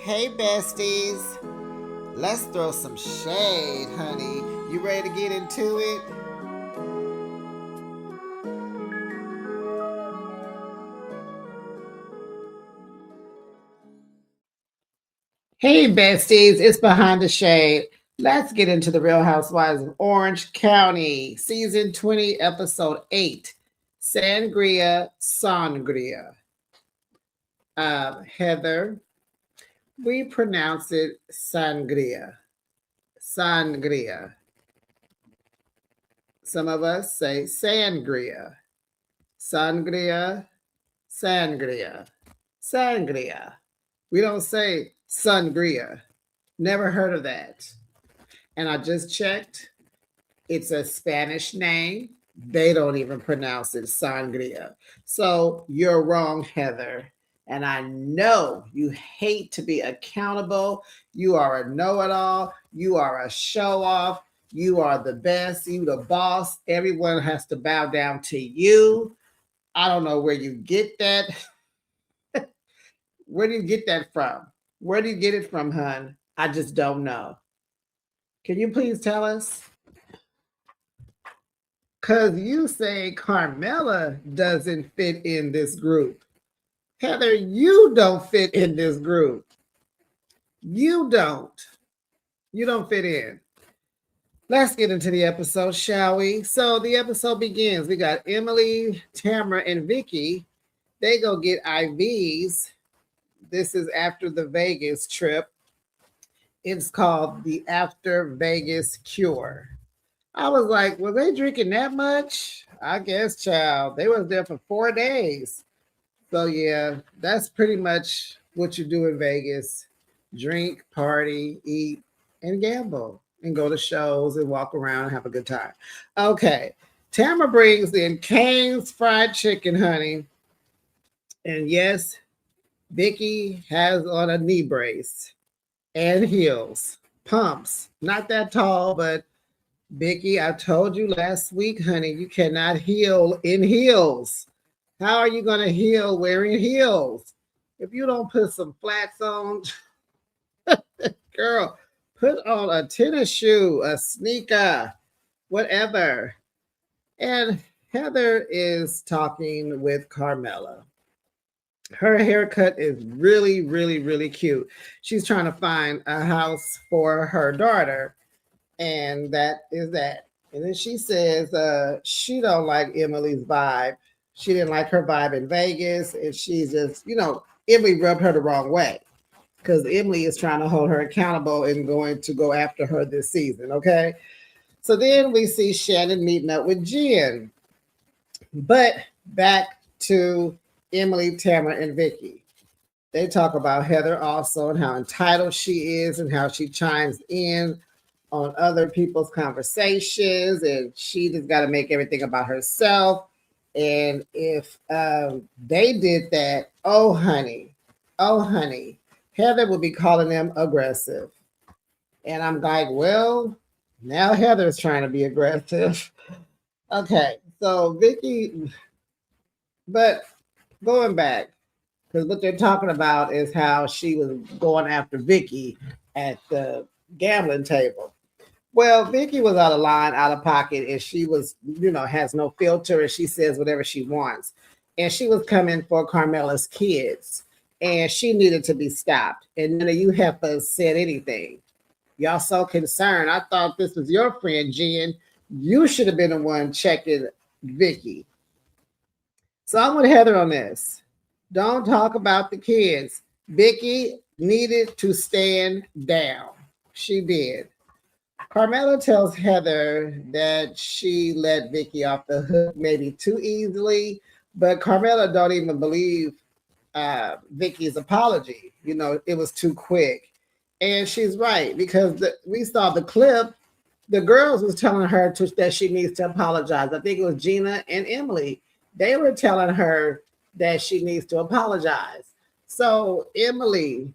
Hey besties, let's throw some shade, honey. You ready to get into it? Hey besties, it's Behind the Shade. Let's get into the Real Housewives of Orange County, season 20, episode 8, Sangria Sangria. Heather, we pronounce it sangria. Sangria. Some of us say sangria. Sangria, sangria, sangria. We don't say sangria. Never heard of that. And I just checked. It's a Spanish name. They don't even pronounce it sangria. So you're wrong, Heather. And I know you hate to be accountable. You are a know it all. You are a show off. You are the best. You the boss. Everyone has to bow down to you. I don't know where you get that. Where do you get that from? Where do you get it from, hun? I just don't know. Can you please tell us? Because you say Carmela doesn't fit in this group. Heather, you don't fit in this group. You don't. You don't fit in. Let's get into the episode, shall we? So the episode begins. We got Emily, Tamara, and Vicky. They go get IVs. This is after the Vegas trip. It's called the After Vegas Cure. I was like, were they drinking that much? I guess, child. They was there for 4 days. So yeah, that's pretty much what you do in Vegas. Drink, party, eat, and gamble. And go to shows and walk around and have a good time. Okay. Tamara brings in Cane's fried chicken, honey. And yes, Vicky has on a knee brace and heels, pumps. Not that tall, but Vicky, I told you last week, honey, you cannot heel in heels. How are you going to heel wearing heels? If you don't put some flats on, girl, put on a tennis shoe, a sneaker, whatever. And Heather is talking with Carmela. Her haircut is really, really, really cute. She's trying to find a house for her daughter, and that is that. And then she says she don't like Emily's vibe. She didn't like her vibe in Vegas, and she's just, Emily rubbed her the wrong way because Emily is trying to hold her accountable and going to go after her this season. Okay, so then we see Shannon meeting up with Jen, but back to Emily, Tamara, and Vicky. They talk about Heather also and how entitled she is and how she chimes in on other people's conversations, and she just got to make everything about herself. And if they did that, oh honey, Heather would be calling them aggressive. And I'm like, well, now Heather's trying to be aggressive. Okay, so Vicky, but going back, because what they're talking about is how she was going after Vicky at the gambling table. Well, Vicky was out of line, out of pocket, and she was, has no filter, and she says whatever she wants. And she was coming for Carmela's kids, and she needed to be stopped. And none of you heifers said anything. Y'all so concerned. I thought this was your friend, Jen. You should have been the one checking Vicky. So I'm with Heather on this. Don't talk about the kids. Vicky needed to stand down. She did. Carmela tells Heather that she let Vicky off the hook maybe too easily, but Carmela don't even believe Vicky's apology. It was too quick. And she's right, because we saw the clip. The girls was telling her that she needs to apologize. I think it was Gina and Emily. They were telling her that she needs to apologize. So, Emily,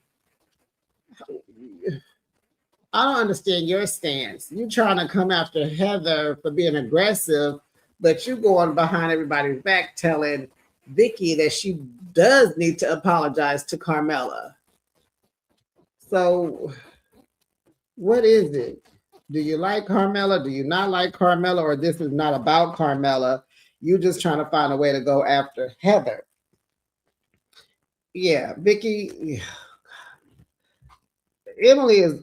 I don't understand your stance. You trying to come after Heather for being aggressive, but you going behind everybody's back telling Vicky that she does need to apologize to Carmela. So, what is it? Do you like Carmela? Do you not like Carmela? Or this is not about Carmela? You just trying to find a way to go after Heather. Yeah, Vicky, Emily is.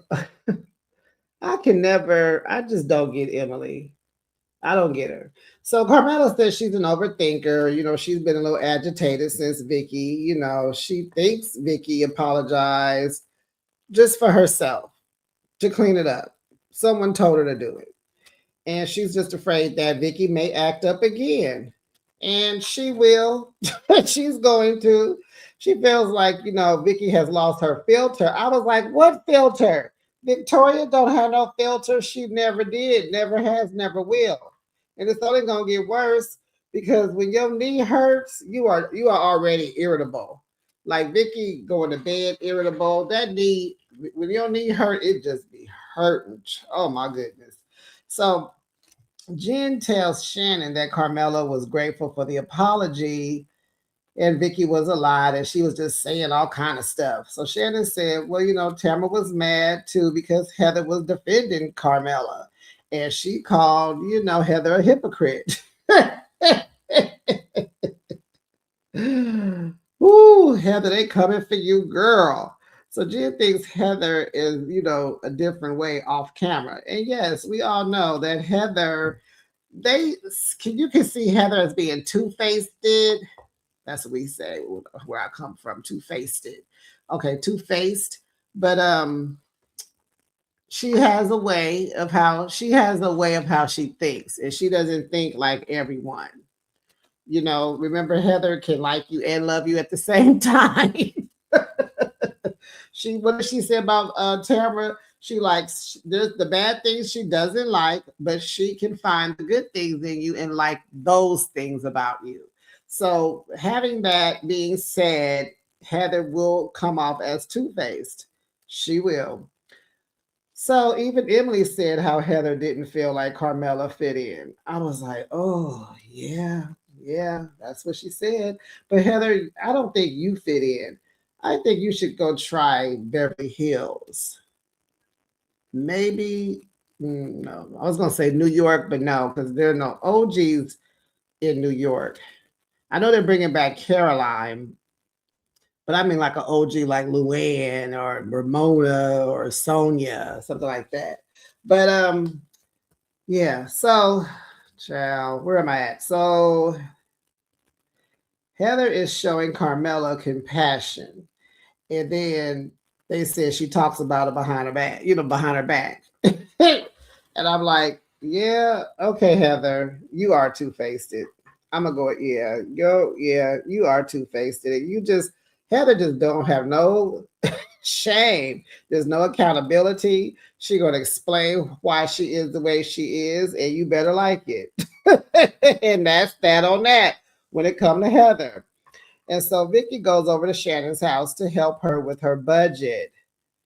I can never. I just don't get Emily. I don't get her. So Carmela says she's an overthinker. She's been a little agitated since Vicky. She thinks Vicky apologized just for herself to clean it up. Someone told her to do it. And she's just afraid that Vicky may act up again. And she will. She's going to. She feels like, Vicky has lost her filter. I was like, what filter? Victoria don't have no filter. She never did, never has, never will. And it's only gonna get worse because when your knee hurts, you are already irritable. Like Vicky going to bed irritable. That knee, when your knee hurt, it just be hurting. Oh my goodness. So Jen tells Shannon that Carmela was grateful for the apology and Vicky was a lie and she was just saying all kind of stuff. So Shannon said, well, Tamara was mad too because Heather was defending Carmela and she called, Heather a hypocrite. Ooh, Heather, they coming for you, girl. So Jen thinks Heather is, a different way off camera. And yes, we all know that Heather, you can see Heather as being two-faced. That's what we say where I come from, two-faced. Okay, two-faced. But she has a way of how she thinks, and she doesn't think like everyone. Remember Heather can like you and love you at the same time. What did she say about Tamara? She likes there's the bad things she doesn't like, but she can find the good things in you and like those things about you. So having that being said, Heather will come off as two-faced. She will. So even Emily said how Heather didn't feel like Carmela fit in. I was like, oh yeah, yeah, that's what she said. But Heather, I don't think you fit in. I think you should go try Beverly Hills. Maybe no. I was gonna say New York, but no, because there are no OGs in New York. I know they're bringing back Caroline, but I mean like an OG like Luann or Ramona or Sonia, something like that. But yeah. So, child, where am I at? So Heather is showing Carmela compassion, and then they said she talks about it behind her back, behind her back. And I'm like, yeah, okay, Heather, you are two-faced. I'm gonna go, yeah, go, yeah, you are two-faced. Heather just don't have no shame. There's no accountability. She gonna explain why she is the way she is, and you better like it. And that's that on that when it comes to Heather. And so Vicky goes over to Shannon's house to help her with her budget.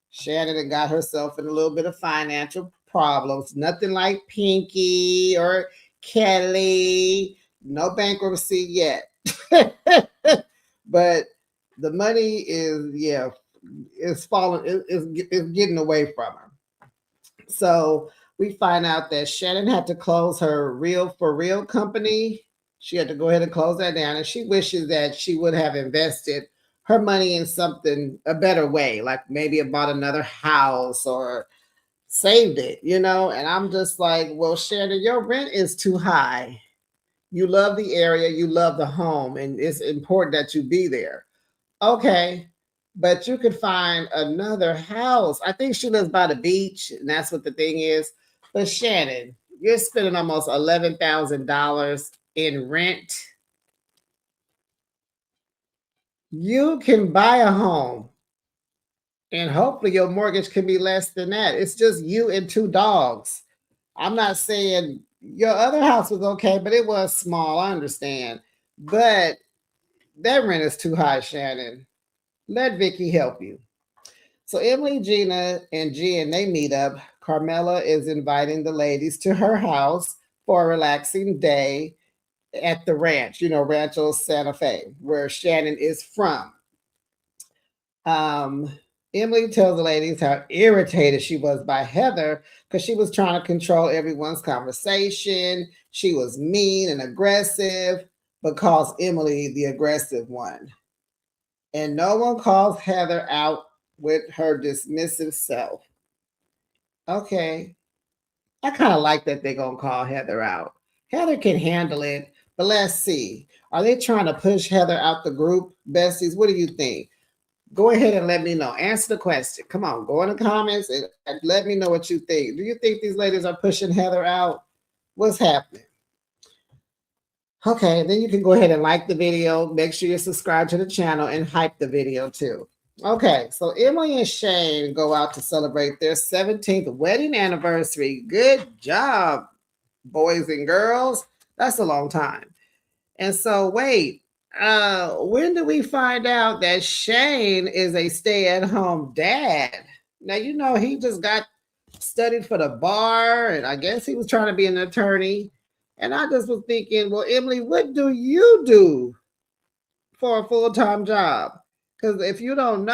Shannon had got herself in a little bit of financial problems. Nothing like Pinky or Kelly. No bankruptcy yet. But the money is, yeah, it's falling, it's getting away from her. So we find out that Shannon had to close her Real for Real company. She had to go ahead and close that down. And she wishes that she would have invested her money in something a better way, like maybe bought another house or saved it, And I'm just like, well, Shannon, your rent is too high. You love the area, you love the home, and it's important that you be there. Okay, but you could find another house. I think she lives by the beach, and that's what the thing is. But Shannon, you're spending almost $11,000 in rent. You can buy a home, and hopefully your mortgage can be less than that. It's just you and two dogs. I'm not saying your other house was okay, but it was small. I understand. But that rent is too high, Shannon. Let Vicky help you. So Emily, Gina, and Jen, they meet up. Carmela is inviting the ladies to her house for a relaxing day at the ranch, Rancho Santa Fe, where Shannon is from. Um, Emily tells the ladies how irritated she was by Heather because she was trying to control everyone's conversation. She was mean and aggressive, but calls Emily the aggressive one. And no one calls Heather out with her dismissive self. Okay, I kind of like that they're going to call Heather out. Heather can handle it, but let's see. Are they trying to push Heather out the group, besties? What do you think? Go ahead and let me know. Answer the question. Come on, go in the comments and let me know what you think. Do you think these ladies are pushing Heather out? What's happening? Okay, then you can go ahead and like the video. Make sure you subscribe to the channel and hype the video too. Okay, so Emily and Shane go out to celebrate their 17th wedding anniversary. Good job, boys and girls. That's a long time. And so, wait, when do we find out that Shane is a stay-at-home dad? Now, you know, he just got studied for the bar, and I guess he was trying to be an attorney. And I just was thinking, well, Emily, what do you do for a full-time job? Because if you don't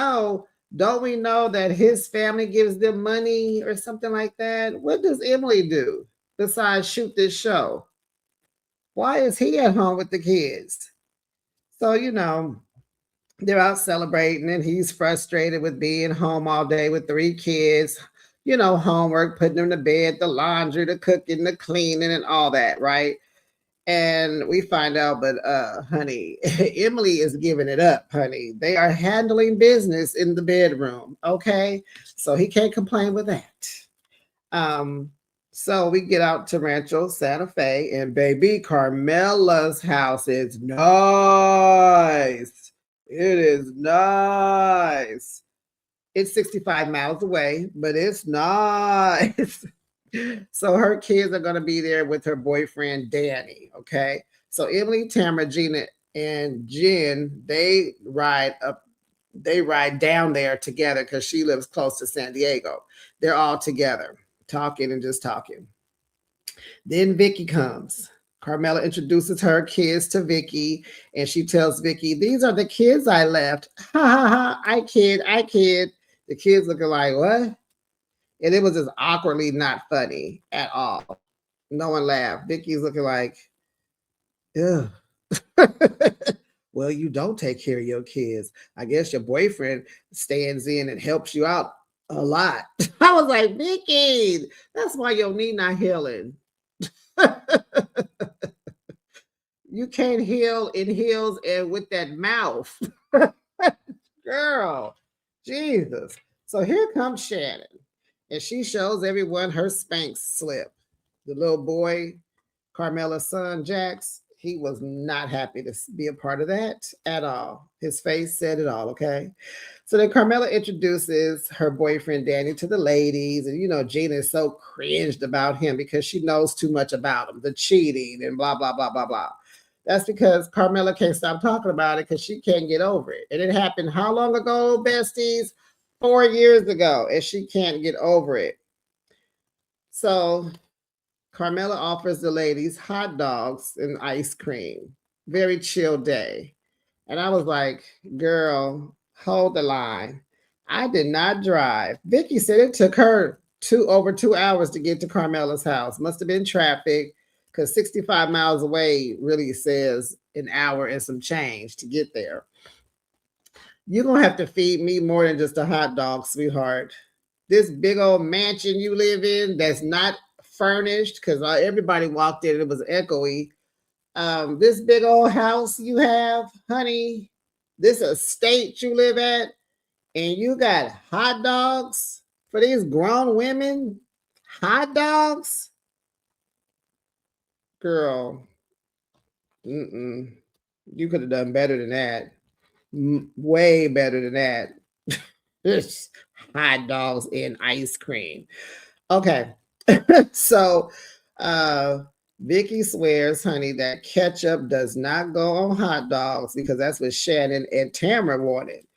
we know that his family gives them money or something like that? What does Emily do besides shoot this show? Why is he at home with the kids? So, you know, they're out celebrating and he's frustrated with being home all day with 3 kids, you know, homework, putting them to bed, the laundry, the cooking, the cleaning, and all that, right? And we find out, but honey, Emily is giving it up, honey. They are handling business in the bedroom, okay? So he can't complain with that. Um, so we get out to Rancho Santa Fe, and baby, Carmela's house is nice. It is nice. It's 65 miles away, but it's nice. So her kids are going to be there with her boyfriend, Danny. Okay. So Emily, Tamara, Gina, and Jen, they ride down there together because she lives close to San Diego. They're all together, talking and just talking. Then Vicky comes. Carmela introduces her kids to Vicky, and she tells Vicky, "These are the kids I left." Ha ha ha! I kid, I kid. The kids looking like what? And it was just awkwardly not funny at all. No one laughed. Vicky's looking like, ugh. Well, you don't take care of your kids. I guess your boyfriend stands in and helps you out a lot. I was like, Vicky, that's why your knee not healing. You can't heal in heels and with that mouth. Girl, Jesus. So here comes Shannon, and she shows everyone her Spanx slip. The little boy, Carmela's son, Jax, he was not happy to be a part of that at all. His face said it all, okay? So then Carmela introduces her boyfriend Danny to the ladies, and you know, Gina is so cringed about him because she knows too much about him, the cheating and blah, blah, blah, blah, blah. That's because Carmela can't stop talking about it because she can't get over it. And it happened how long ago, besties? 4 years ago, and she can't get over it. So Carmela offers the ladies hot dogs and ice cream. Very chill day. And I was like, girl, hold the line. I did not drive. Vicky said it took her over 2 hours to get to Carmela's house. Must have been traffic because 65 miles away really says an hour and some change to get there. You're going to have to feed me more than just a hot dog, sweetheart. This big old mansion you live in that's not furnished because everybody walked in, it was echoey. This big old house you have, honey, this estate you live at, and you got hot dogs for these grown women? Hot dogs? Girl, you could have done better than that. Way better than that. Hot dogs and ice cream. Okay. So Vicky swears, honey, that ketchup does not go on hot dogs because that's what Shannon and Tamara wanted.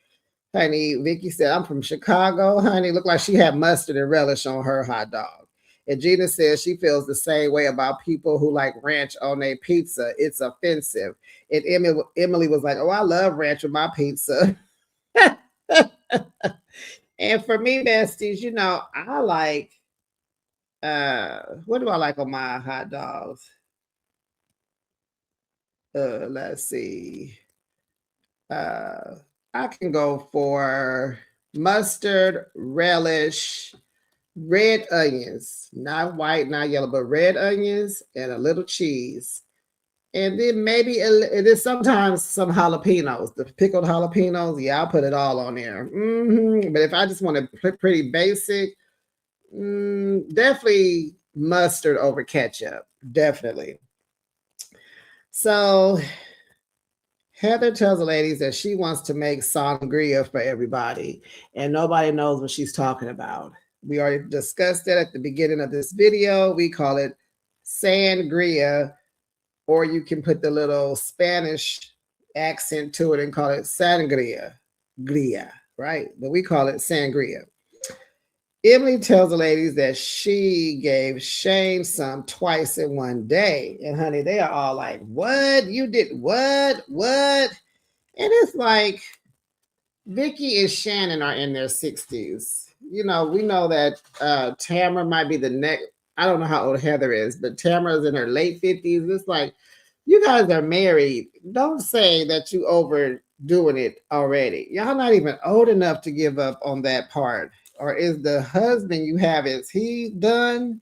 Honey, Vicky said, I'm from Chicago. Honey, looked like she had mustard and relish on her hot dog. And Gina says she feels the same way about people who like ranch on their pizza. It's offensive. And Emily was like, oh, I love ranch on my pizza. And for me, besties, you know, I like what do I like on my hot dogs? Let's see. Uh I can go for mustard, relish, red onions, not white, not yellow, but red onions and a little cheese. And then maybe it is sometimes some jalapenos, the pickled jalapenos. Yeah, I'll put it all on there. But if I just want to pretty basic, definitely mustard over ketchup. Definitely. So Heather tells the ladies that she wants to make sangria for everybody, and nobody knows what she's talking about. We already discussed that at the beginning of this video. We call it sangria, or you can put the little Spanish accent to it and call it sangria, gria, right? But we call it sangria. Emily tells the ladies that she gave Shane some twice in one day. And honey, they are all like, what? You did what? What? And it's like Vicky and Shannon are in their 60s. You know, we know that Tamara might be the next. I don't know how old Heather is, but Tamara's in her late 50s. It's like, you guys are married. Don't say that you overdoing it already. Y'all not even old enough to give up on that part. Or is the husband you have, is he done?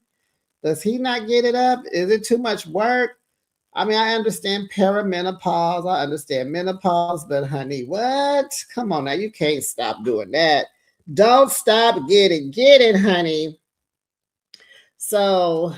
Does he not get it up? Is it too much work? I mean, I understand perimenopause. I understand menopause, but honey, what? Come on now, you can't stop doing that. Don't stop getting, get it, honey. So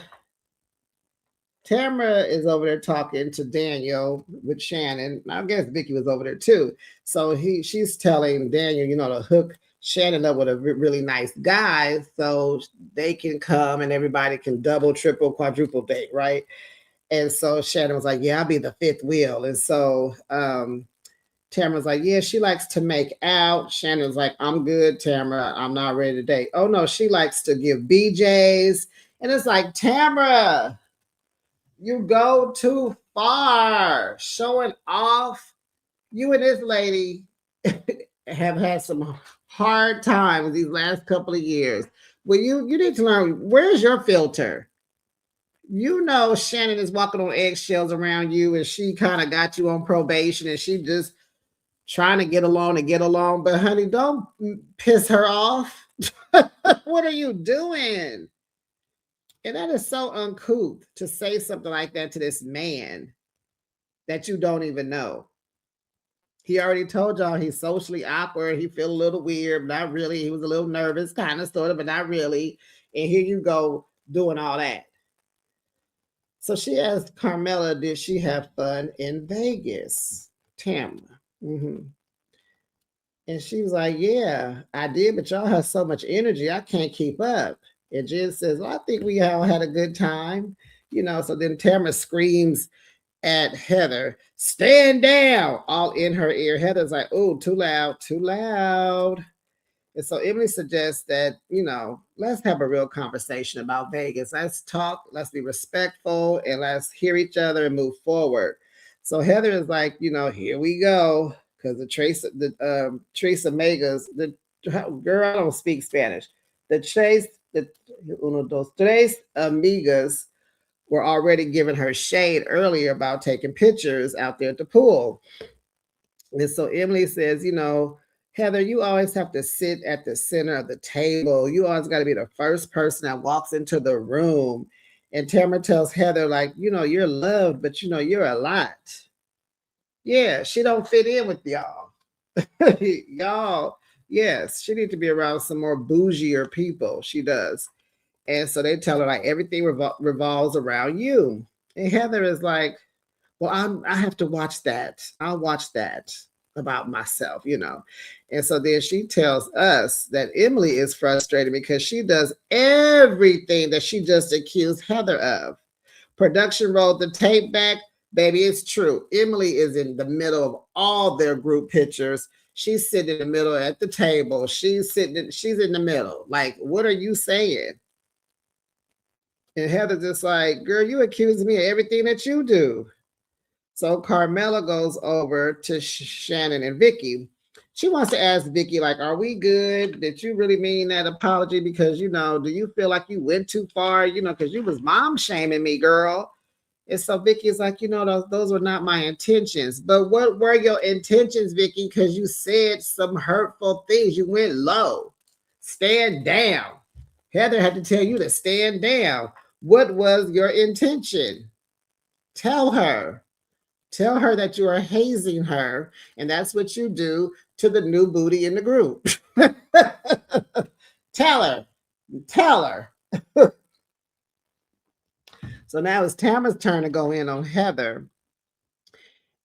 Tamara is over there talking to Daniel with Shannon. I guess Vicky was over there too. So she's telling Daniel, you know, to hook Shannon up with a really nice guy so they can come and everybody can double, triple, quadruple date, right? And so Shannon was like, yeah, I'll be the fifth wheel. And so Tamara's like, yeah, she likes to make out. Shannon's like, I'm good, Tamara. I'm not ready to date. Oh no, she likes to give BJs. And it's like, Tamara, you go too far. Showing off. You and this lady have had some hard times these last couple of years. Well, you need to learn, where's your filter? You know Shannon is walking on eggshells around you, and she kind of got you on probation, and she just trying to get along and get along. But honey, don't piss her off. What are you doing? And that is so uncouth to say something like that to this man that you don't even know. He already told y'all he's socially awkward. He feel a little weird, not really. He was a little nervous, kind of, sort of, but not really. And here you go doing all that. So she asked Carmela, did she have fun in Vegas? Tamara. And she was like, yeah, I did, but y'all have so much energy, I can't keep up. And Jen says, well, I think we all had a good time. You know, so then Tamara screams at Heather, stand down, all in her ear. Heather's like, oh, too loud, too loud. And so Emily suggests that, you know, let's have a real conversation about Vegas. Let's talk, let's be respectful, and let's hear each other and move forward. So Heather is like, you know, here we go. Because Teresa Megas, the girl, I don't speak Spanish. Uno, dos, tres amigas were already giving her shade earlier about taking pictures out there at the pool. And so Emily says, you know, Heather, you always have to sit at the center of the table. You always got to be the first person that walks into the room. And Tamara tells Heather, like, you know, you're loved, but you know, you're a lot. Yeah, she don't fit in with y'all. Y'all, yes, she needs to be around some more bougier people. She does. And so they tell her, like, everything revolves around you. And Heather is like, well, I have to watch that. I'll watch that about myself, you know. And so then she tells us that Emily is frustrated because she does everything that she just accused Heather of. Production rolled the tape back. Baby, it's true. Emily is in the middle of all their group pictures. She's sitting in the middle at the table. She's in the middle. Like, what are you saying? And Heather's just like, girl, you accuse me of everything that you do. So Carmela goes over to Shannon and Vicky. She wants to ask Vicky, like, are we good? Did you really mean that apology? Because, do you feel like you went too far? Because you was mom shaming me, girl. And so Vicky's like, those were not my intentions. But what were your intentions, Vicky? Because you said some hurtful things. You went low. Stand down. Heather had to tell you to stand down. What was your intention? Tell her. Tell her that you are hazing her, and that's what you do to the new booty in the group. Tell her. Tell her. So now it's Tamara's turn to go in on Heather.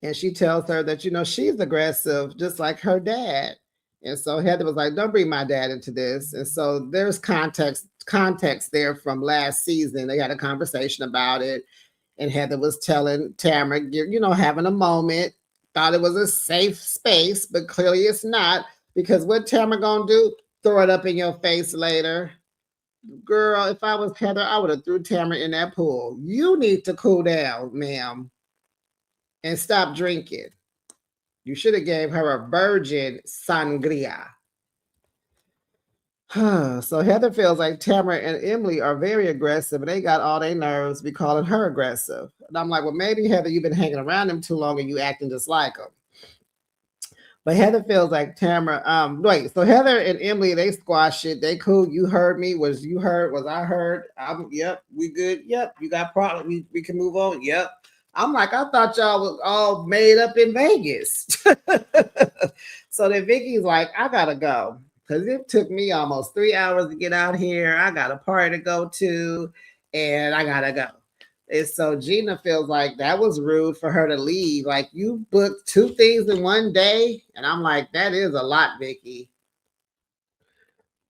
And she tells her that, she's aggressive, just like her dad. And so Heather was like, don't bring my dad into this. And so there's context there from last season. They had a conversation about it. And Heather was telling Tamara, having a moment, thought it was a safe space, but clearly it's not, because what Tamara gonna do? Throw it up in your face later. Girl, if I was Heather, I would have threw Tamara in that pool. You need to cool down, ma'am, and stop drinking. You should have gave her a virgin sangria. So Heather feels like Tamara and Emily are very aggressive, and they got all their nerves be calling her aggressive. And I'm like, well, maybe Heather, you've been hanging around them too long and you acting just like them. But Heather feels like Tamara. So Heather and Emily, they squash it. They cool. You heard me. Was you heard? Was I heard? Yep. We good. Yep. You got problem. We can move on. Yep. I'm like, I thought y'all was all made up in Vegas. So then Vicky's like, I gotta go. Because it took me almost 3 hours to get out here. I got a party to go to, and I gotta go. And so Gina feels like that was rude for her to leave. Like, you booked 2 things in one day. And I'm like, that is a lot, Vicky.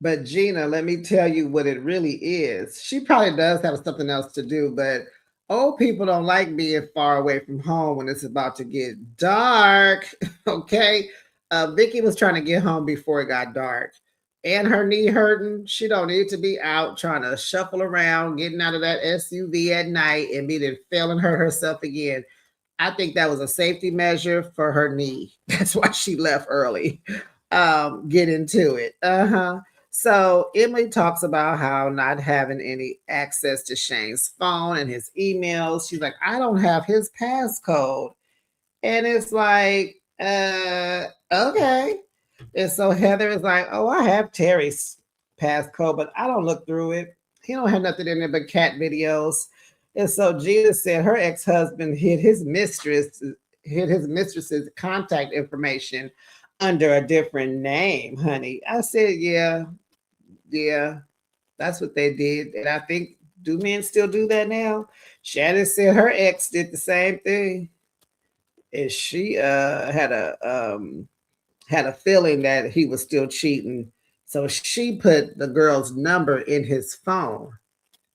But Gina, let me tell you what it really is. She probably does have something else to do, but old people don't like being far away from home when it's about to get dark. Okay. Vicky was trying to get home before it got dark, and her knee hurting. She don't need to be out trying to shuffle around, getting out of that SUV at night and be then failing her herself again. I think that was a safety measure for her knee. That's why she left early. Get into it. So Emily talks about how not having any access to Shane's phone and his emails. She's like, I don't have his passcode. And it's like, okay. And so Heather is like, oh, I have Terry's passcode, but I don't look through it. He don't have nothing in there but cat videos. And so Gina said her ex-husband hid his mistress's contact information under a different name, honey. I said, yeah, that's what they did. And I think, do men still do that now? Shannon said her ex did the same thing. And she had a feeling that he was still cheating. So she put the girl's number in his phone.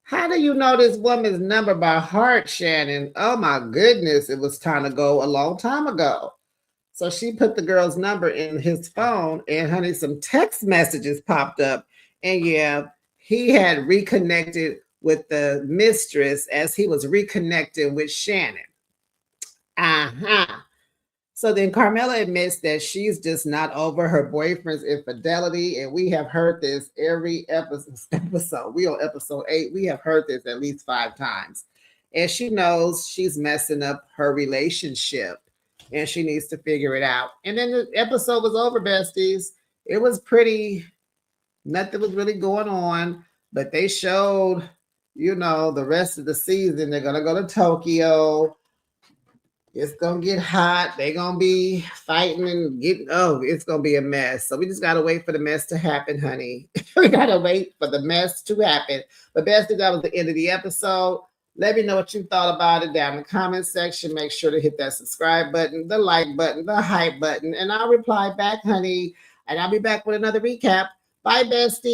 How do you know this woman's number by heart, Shannon? Oh my goodness, it was time to go a long time ago. So she put the girl's number in his phone, and honey, some text messages popped up. And yeah, he had reconnected with the mistress as he was reconnecting with Shannon. So then Carmela admits that she's just not over her boyfriend's infidelity. And we have heard this every episode. We on episode 8. We have heard this at least 5 times. And she knows she's messing up her relationship and she needs to figure it out. And then the episode was over, besties. It was pretty, nothing was really going on, but they showed, the rest of the season. They're going to go to Tokyo. It's going to get hot. They're going to be fighting and it's going to be a mess. So we just got to wait for the mess to happen, honey. We got to wait for the mess to happen. But besties, that was the end of the episode. Let me know what you thought about it down in the comment section. Make sure to hit that subscribe button, the like button, the hype button, and I'll reply back, honey. And I'll be back with another recap. Bye, besties.